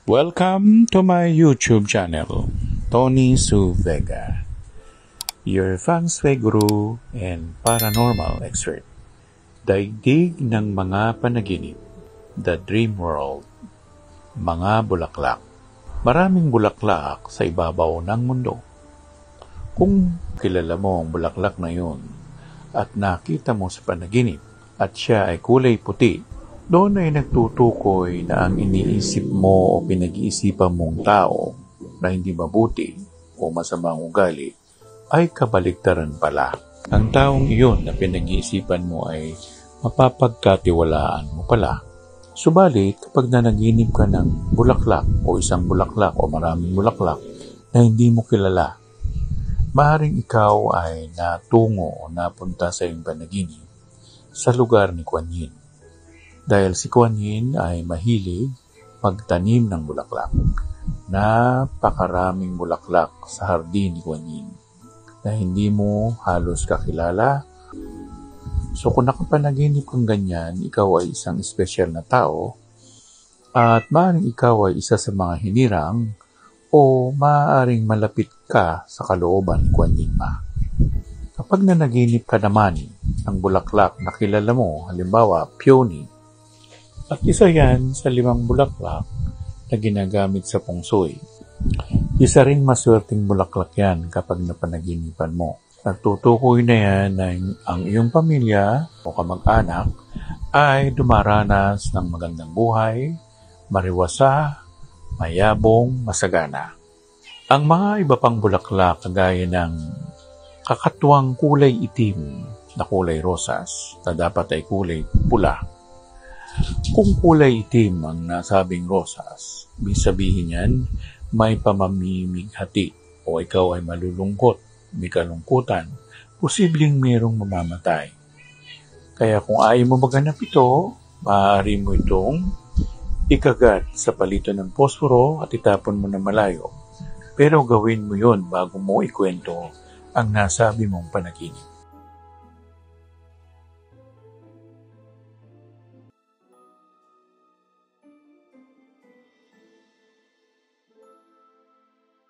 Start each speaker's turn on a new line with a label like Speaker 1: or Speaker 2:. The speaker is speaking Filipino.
Speaker 1: Welcome to my YouTube channel, Tony Su Vega, your feng shui guru and paranormal expert. Daigdig ng mga panaginip, the dream world, mga bulaklak. Maraming bulaklak sa ibabaw ng mundo. Kung kilala mo ang bulaklak na yun at nakita mo sa panaginip at siya ay kulay puti, doon ay nagtutukoy na ang iniisip mo o pinag-iisipan mong tao na hindi mabuti o masamang ugali ay kabaligtaran pala. Ang taong iyon na pinag-iisipan mo ay mapapagkatiwalaan mo pala. Subalit, kapag nanaginip ka ng bulaklak o isang bulaklak o maraming bulaklak na hindi mo kilala, maaaring ikaw ay natungo o napunta sa iyong panaginip sa lugar ni Kuan Yin. Dahil si Kuan Yin ay mahilig magtanim ng bulaklak. Napakaraming bulaklak sa hardin ni Kuan Yin na hindi mo halos kakilala. So kung nakapanaginip kang ganyan, ikaw ay isang espesyal na tao at maaaring ikaw ay isa sa mga hinirang o maaaring malapit ka sa kalooban ni Kuan Yin Ma. Kapag nanaginip ka naman ng bulaklak na kilala mo, halimbawa peony, at isa yan sa 5 bulaklak na ginagamit sa feng shui. Isa ring maswerteng bulaklak yan kapag napanaginipan mo. Nagtutukoy na yan na ang iyong pamilya o kamag-anak ay dumaranas ng magandang buhay, mariwasa, mayabong, masagana. Ang mga iba pang bulaklak kagaya ng kakatuwang kulay itim na kulay rosas na dapat ay kulay pula. Kung kulay itim ang nasabing rosas, ibig sabihin yan, may pamamimighati o ikaw ay malulungkot, may kalungkutan, posibleng mayroong mamamatay. Kaya kung ayaw mo maganap ito, maaari mo itong ikagat sa palitan ng posporo at itapon mo na malayo. Pero gawin mo yon bago mo ikwento ang nasabi mong panaginip.